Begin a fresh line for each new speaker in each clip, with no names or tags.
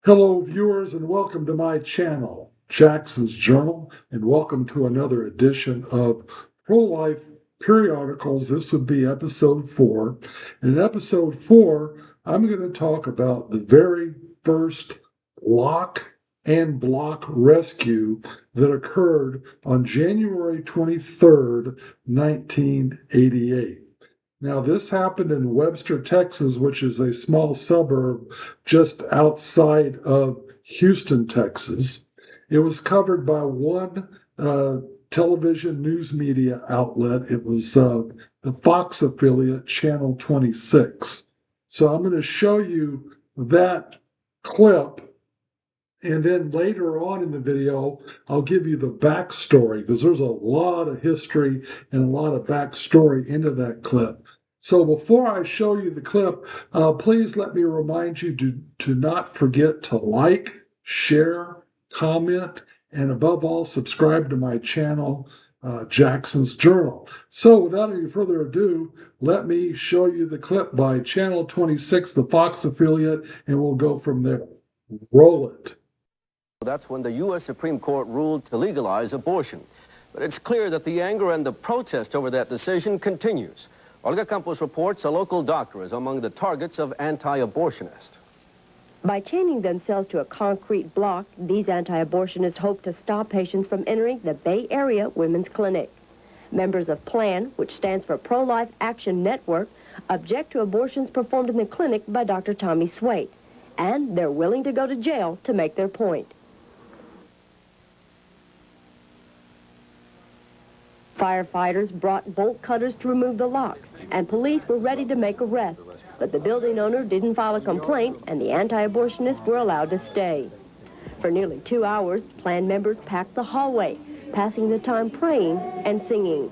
Hello, viewers, and welcome to my channel, Jackson's Journal, and welcome to another edition of Pro-Life Periodicals. This would be episode 4. And in episode 4, I'm going to talk about the very first lock and block rescue that occurred on January 23rd, 1988. Now, this happened in Webster, Texas, which is a small suburb just outside of Houston, Texas. It was covered by one television news media outlet. It was the Fox affiliate, Channel 26. So I'm going to show you that clip. And then later on in the video, I'll give you the backstory because there's a lot of history and a lot of backstory into that clip. So before I show you the clip, please let me remind you to not forget to like, share, comment, and above all, subscribe to my channel, Jackson's Journal. So without any further ado, let me show you the clip by Channel 26, the Fox affiliate, and we'll go from there. Roll it.
That's when the U.S. Supreme Court ruled to legalize abortion. But it's clear that the anger and the protest over that decision continues. Olga Campos reports a local doctor is among the targets of anti-abortionists.
By chaining themselves to a concrete block, these anti-abortionists hope to stop patients from entering the Bay Area Women's Clinic. Members of PLAN, which stands for Pro-Life Action Network, object to abortions performed in the clinic by Dr. Tommy Swait, and they're willing to go to jail to make their point. Firefighters brought bolt cutters to remove the locks, and police were ready to make arrests. But the building owner didn't file a complaint, and the anti-abortionists were allowed to stay. For nearly 2 hours, PLAN members packed the hallway, passing the time praying and singing.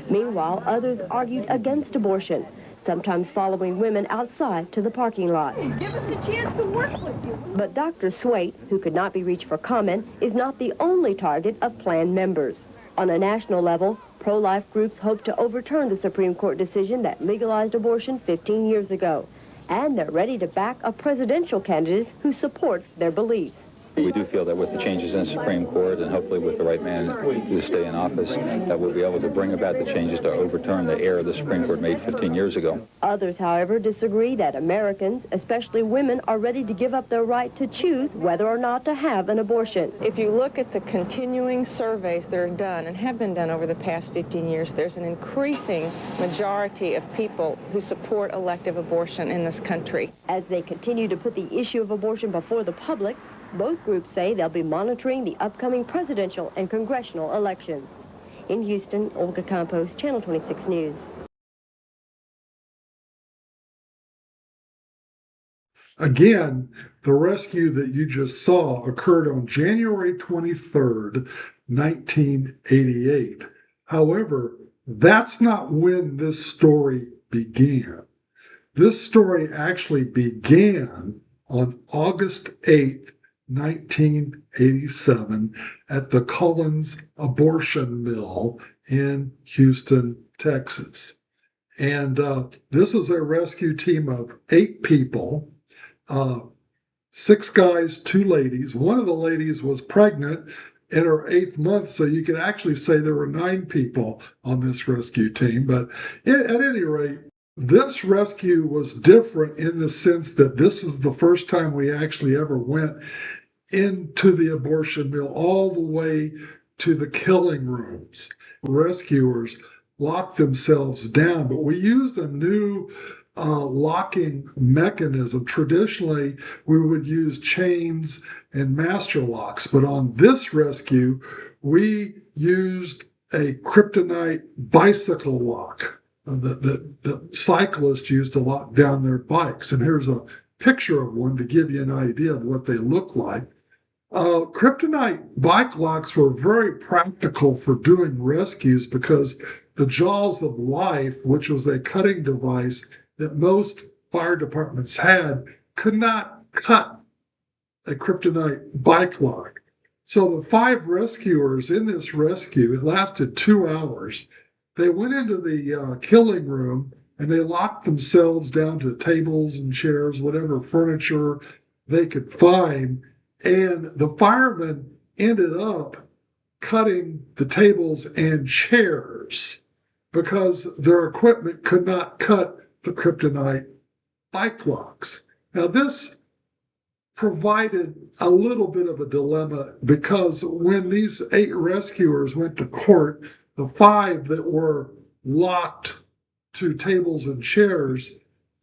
Meanwhile, others argued against abortion, sometimes following women outside to the parking lot.
Give us a chance to work with you.
But Dr. Swait, who could not be reached for comment, is not the only target of PLAN members. On a national level, pro-life groups hope to overturn the Supreme Court decision that legalized abortion 15 years ago. And they're ready to back a presidential candidate who supports their beliefs.
We do feel that with the changes in the Supreme Court and hopefully with the right man to stay in office, that we'll be able to bring about the changes to overturn the error the Supreme Court made 15 years ago.
Others, however, disagree that Americans, especially women, are ready to give up their right to choose whether or not to have an abortion.
If you look at the continuing surveys that are done and have been done over the past 15 years, there's an increasing majority of people who support elective abortion in this country.
As they continue to put the issue of abortion before the public, both groups say they'll be monitoring the upcoming presidential and congressional elections. In Houston, Olga Campos, Channel 26 News.
Again, the rescue that you just saw occurred on January 23rd, 1988. However, that's not when this story began. This story actually began on August 8th, 1987 at the Cullens Abortion Mill in Houston, Texas. And this is a rescue team of 8 people, 6 guys, 2 ladies. One of the ladies was pregnant in her 8th month, so you could actually say there were 9 people on this rescue team. But at any rate, this rescue was different in the sense that this is the first time we actually ever went into the abortion mill all the way to the killing rooms. Rescuers locked themselves down, but we used a new locking mechanism. Traditionally, we would use chains and master locks, but on this rescue, we used a kryptonite bicycle lock that the cyclists used to lock down their bikes. And here's a picture of one to give you an idea of what they look like. Kryptonite bike locks were very practical for doing rescues because the jaws of life, which was a cutting device that most fire departments had, could not cut a kryptonite bike lock. So the 5 rescuers in this rescue, it lasted 2 hours. They went into the killing room and they locked themselves down to tables and chairs, whatever furniture they could find. And the firemen ended up cutting the tables and chairs because their equipment could not cut the kryptonite bike locks. Now, this provided a little bit of a dilemma because when these 8 rescuers went to court, the 5 that were locked to tables and chairs,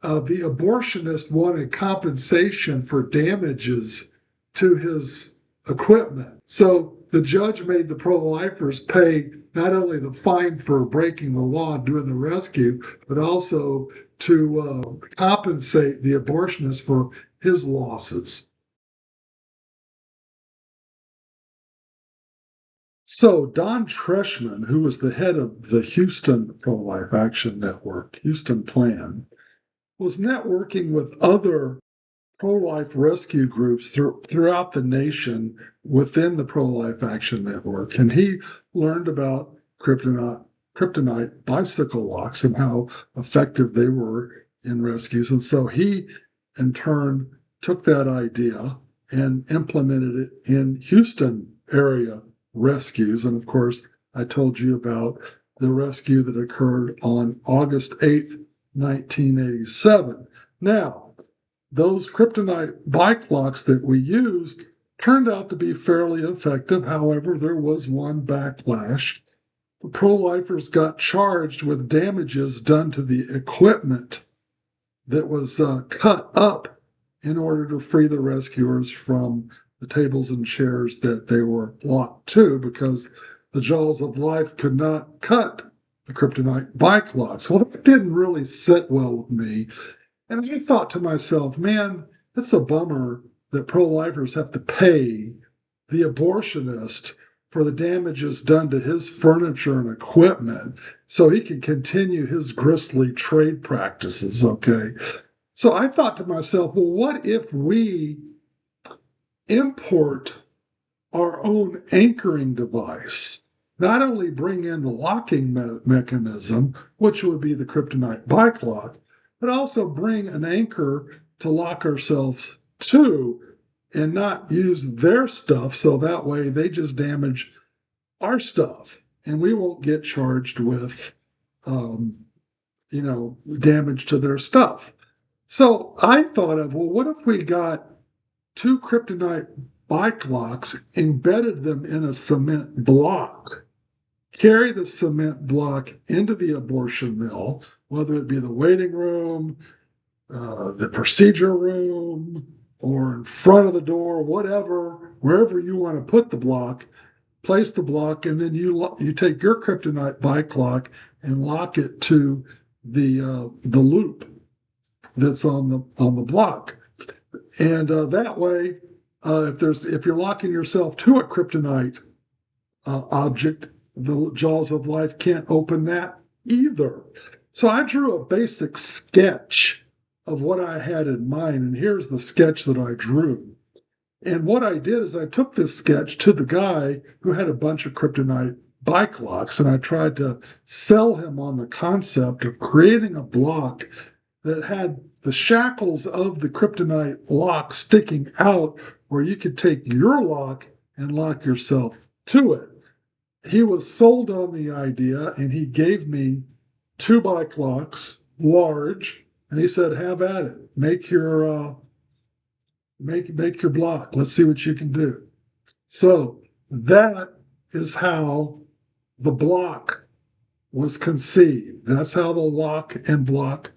the abortionist wanted compensation for damages to his equipment. So the judge made the pro-lifers pay not only the fine for breaking the law and doing the rescue, but also to compensate the abortionist for his losses. So Don Treshman, who was the head of the Houston Pro-Life Action Network, Houston Plan, was networking with other pro-life rescue groups throughout the nation within the Pro-Life Action Network. And he learned about kryptonite bicycle locks and how effective they were in rescues. And so he, in turn, took that idea and implemented it in Houston area rescues. And of course, I told you about the rescue that occurred on August 8th, 1987. Now, those kryptonite bike locks that we used turned out to be fairly effective. However, there was one backlash. The pro-lifers got charged with damages done to the equipment that was cut up in order to free the rescuers from the tables and chairs that they were locked to, because the jaws of life could not cut the kryptonite bike locks. Well, that didn't really sit well with me. And I thought to myself, man, it's a bummer that pro-lifers have to pay the abortionist for the damages done to his furniture and equipment so he can continue his grisly trade practices, okay? So I thought to myself, well, what if we import our own anchoring device? Not only bring in the locking mechanism, which would be the kryptonite bike lock, but also bring an anchor to lock ourselves to and not use their stuff so that way they just damage our stuff and we won't get charged with, damage to their stuff. So I thought of, well, what if we got 2 kryptonite bike locks, embedded them in a cement block, carry the cement block into the abortion mill, whether it be the waiting room, the procedure room, or in front of the door, whatever, wherever you want to put the block, place the block, and then you take your kryptonite bike lock and lock it to the loop that's on the block, and that way, if you're locking yourself to a kryptonite object, the jaws of life can't open that either. So I drew a basic sketch of what I had in mind, and here's the sketch that I drew. And what I did is I took this sketch to the guy who had a bunch of kryptonite bike locks, and I tried to sell him on the concept of creating a block that had the shackles of the kryptonite lock sticking out where you could take your lock and lock yourself to it. He was sold on the idea, and he gave me 2 bike locks, large, and he said, have at it. Make your block. Let's see what you can do. So that is how the block was conceived. That's how the lock and block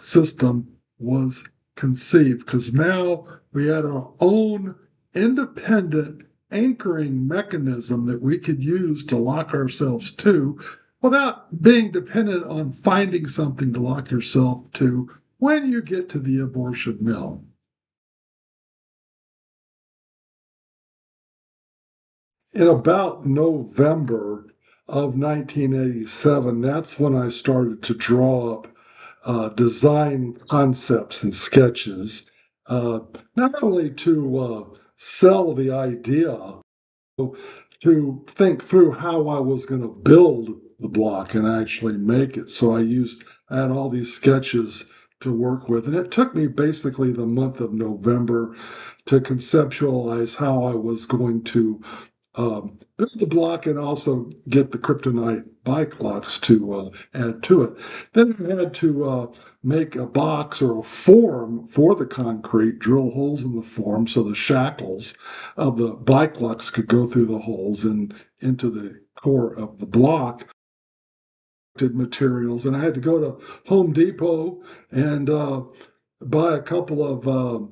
system was conceived, because now we had our own independent anchoring mechanism that we could use to lock ourselves to without being dependent on finding something to lock yourself to when you get to the abortion mill. In about November of 1987, that's when I started to draw up design concepts and sketches, not only to sell the idea, to think through how I was going to build the block and actually make it. So I had all these sketches to work with. And it took me basically the month of November to conceptualize how I was going to build the block and also get the kryptonite bike locks to add to it. Then I had to make a box or a form for the concrete, drill holes in the form so the shackles of the bike locks could go through the holes and into the core of the block. Materials, and I had to go to Home Depot and buy a couple of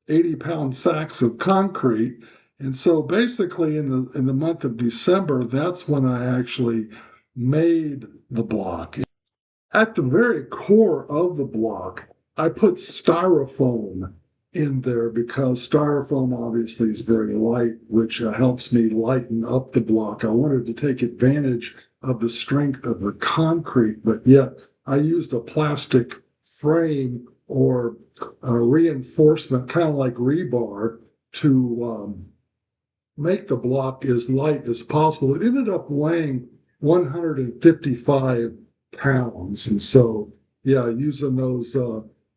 80-pound sacks of concrete. And so basically in the month of December, that's when I actually made the block. At the very core of the block, I put styrofoam in there because styrofoam obviously is very light, which helps me lighten up the block. I wanted to take advantage of the strength of the concrete, but yet I used a plastic frame or a reinforcement, kind of like rebar, to make the block as light as possible. It ended up weighing 155 pounds. And so, yeah, using those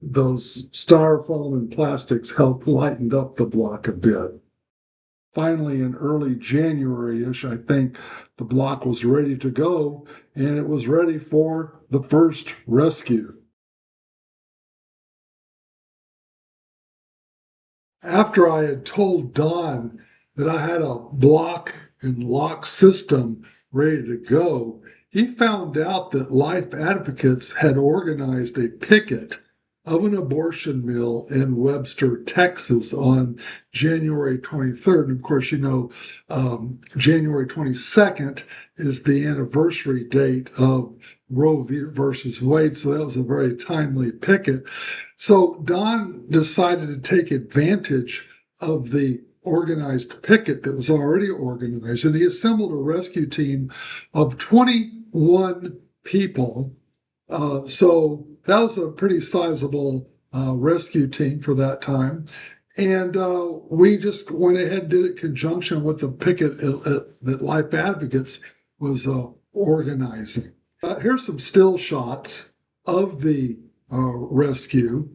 styrofoam and plastics helped lighten up the block a bit. Finally, in early January-ish, I think the block was ready to go, and it was ready for the first rescue. After I had told Don that I had a block and lock system ready to go, he found out that Life Advocates had organized a picket of an abortion mill in Webster, Texas on January 23rd. And of course, January 22nd is the anniversary date of Roe versus Wade. So that was a very timely picket. So Don decided to take advantage of the organized picket that was already organized, and he assembled a rescue team of 21 people. So that was a pretty sizable rescue team for that time. And we just went ahead and did it in conjunction with the picket that Life Advocates was organizing. Here's some still shots of the rescue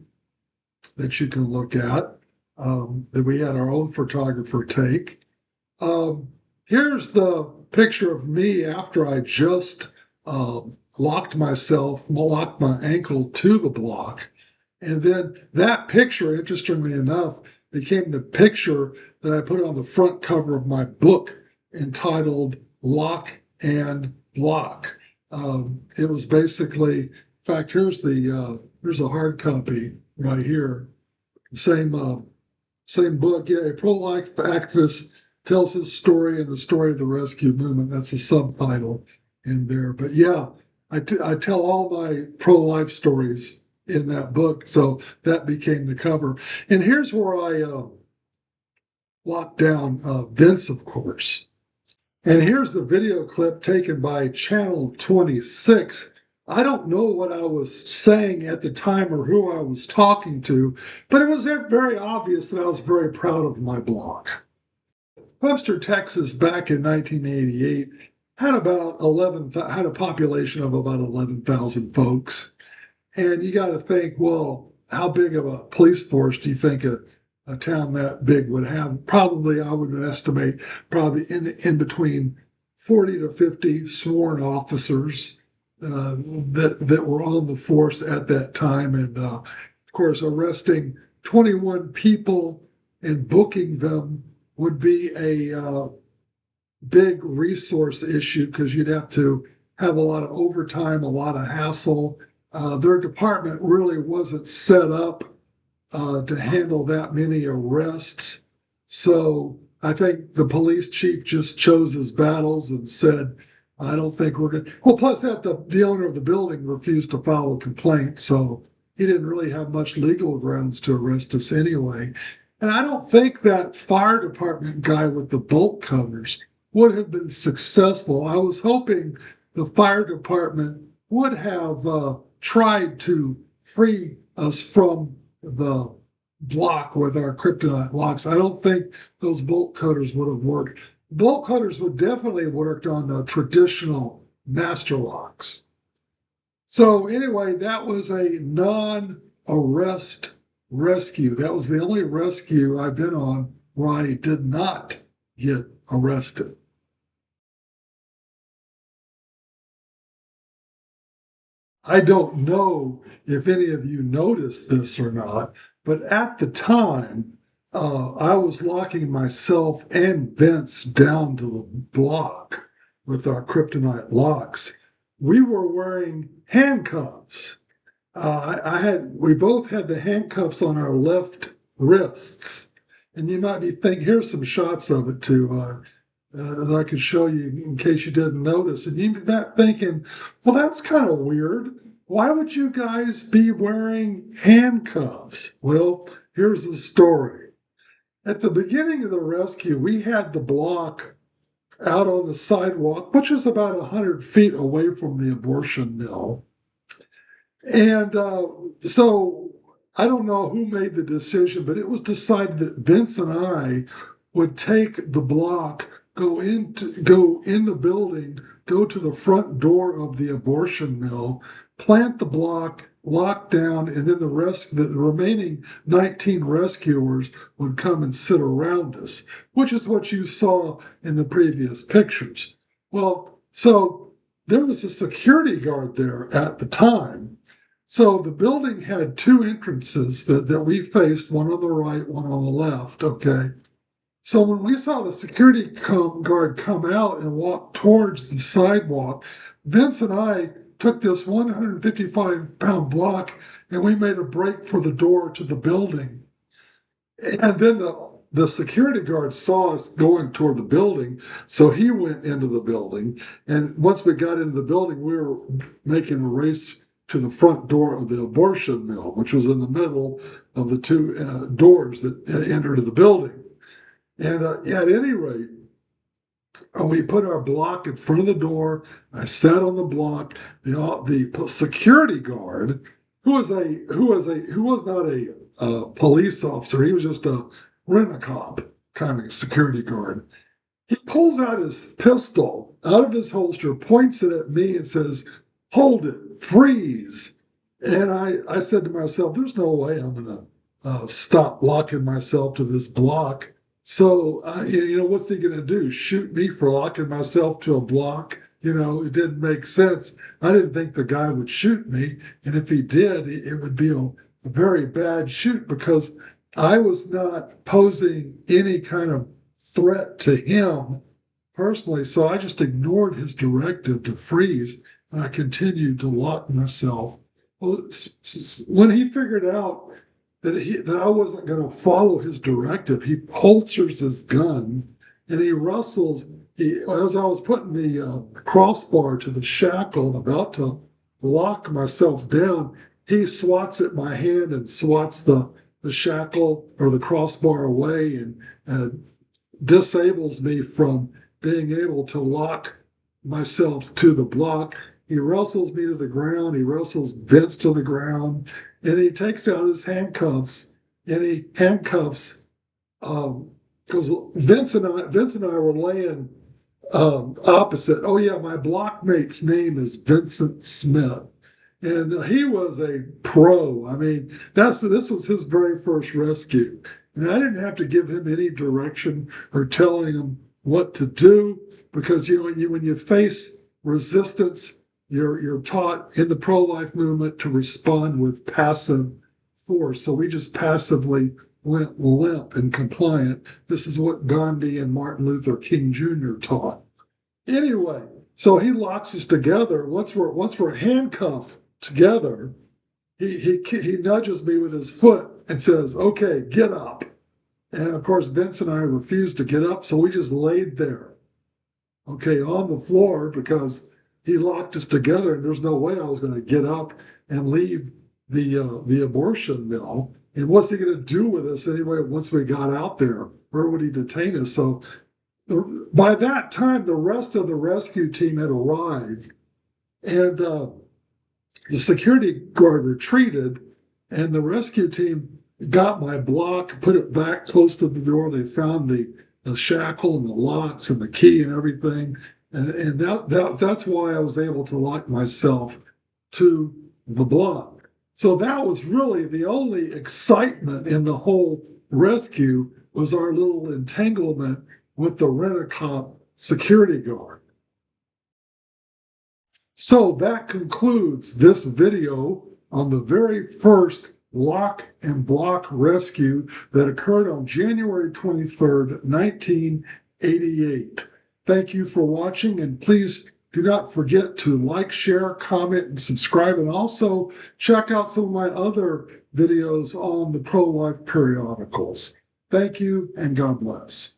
that you can look at that we had our own photographer take. Here's the picture of me after I just locked my ankle to the block. And then that picture, interestingly enough, became the picture that I put on the front cover of my book entitled Lock and Block. It was basically, in fact, here's a hard copy right here. Same book. Yeah, a pro-life activist tells his story and the story of the rescue movement. That's the subtitle in there. But yeah, I tell all my pro-life stories in that book, so that became the cover. And here's where I locked down Vince, of course. And here's the video clip taken by Channel 26. I don't know what I was saying at the time or who I was talking to, but it was very obvious that I was very proud of my block. Webster, Texas, back in 1988, had a population of about 11,000 folks. And you got to think, well, how big of a police force do you think a town that big would have? Probably, I would estimate, probably in between 40 to 50 sworn officers that were on the force at that time. And of course, arresting 21 people and booking them would be a big resource issue because you'd have to have a lot of overtime, a lot of hassle. Their department really wasn't set up to handle that many arrests. So I think the police chief just chose his battles and said, I don't think we're going to. Well, plus that the owner of the building refused to file a complaint. So he didn't really have much legal grounds to arrest us anyway. And I don't think that fire department guy with the bolt cutters would have been successful. I was hoping the fire department would have tried to free us from the block with our kryptonite locks. I don't think those bolt cutters would have worked. Bolt cutters would definitely have worked on traditional master locks. So anyway, that was a arrest rescue. That was the only rescue I've been on where I did not get arrested. I don't know if any of you noticed this or not, but at the time, I was locking myself and Vince down to the block with our kryptonite locks. We were wearing handcuffs. We both had the handcuffs on our left wrists, and you might be thinking, here's some shots of it too. That I could show you in case you didn't notice. And you're not thinking, well, that's kind of weird. Why would you guys be wearing handcuffs? Well, here's the story. At the beginning of the rescue, we had the block out on the sidewalk, which is about 100 feet away from the abortion mill. And so I don't know who made the decision, but it was decided that Vince and I would take the block, go in the building, go to the front door of the abortion mill, plant the block, lock down, and then the remaining 19 rescuers would come and sit around us, which is what you saw in the previous pictures. Well, so there was a security guard there at the time. So the building had two entrances that we faced, one on the right, one on the left, okay? So when we saw the security guard come out and walk towards the sidewalk, Vince and I took this 155-pound block and we made a break for the door to the building. And then the security guard saw us going toward the building, so he went into the building. And once we got into the building, we were making a race to the front door of the abortion mill, which was in the middle of the two doors that entered the building. And at any rate, we put our block in front of the door. I sat on the block. The security guard, who was not a police officer, he was just a rent-a-cop kind of security guard. He pulls out his pistol out of his holster, points it at me, and says, "Hold it, freeze." And I said to myself, "There's no way I'm going to stop locking myself to this block." So, what's he going to do? Shoot me for locking myself to a block? It didn't make sense. I didn't think the guy would shoot me. And if he did, it would be a very bad shoot because I was not posing any kind of threat to him personally. So I just ignored his directive to freeze and I continued to lock myself. Well, when he figured out that I wasn't going to follow his directive, he holsters his gun and he rustles. As I was putting the crossbar to the shackle and about to lock myself down, he swats at my hand and swats the shackle or the crossbar away and disables me from being able to lock myself to the block. He wrestles me to the ground. He wrestles Vince to the ground, and he takes out his handcuffs. And he handcuffs because Vince and I were laying opposite. Oh yeah, my blockmate's name is Vincent Smith, and he was a pro. I mean, this was his very first rescue, and I didn't have to give him any direction or telling him what to do because when you face resistance, you're taught in the pro-life movement to respond with passive force. So we just passively went limp and compliant. This is what Gandhi and Martin Luther King Jr. taught. Anyway, so he locks us together. Once we're handcuffed together, he nudges me with his foot and says, "Okay, get up." And of course, Vince and I refused to get up, so we just laid there, okay, on the floor because he locked us together, and there's no way I was going to get up and leave the abortion mill. And what's he going to do with us anyway once we got out there? Where would he detain us? So by that time, the rest of the rescue team had arrived, and the security guard retreated, and the rescue team got my block, put it back close to the door. They found the shackle and the locks and the key and everything. And that's why I was able to lock myself to the block. So that was really the only excitement in the whole rescue, was our little entanglement with the rent-a-cop security guard. So that concludes this video on the very first lock and block rescue that occurred on January 23rd, 1988. Thank you for watching, and please do not forget to like, share, comment, and subscribe, and also check out some of my other videos on the pro-life periodicals. Thank you, and God bless.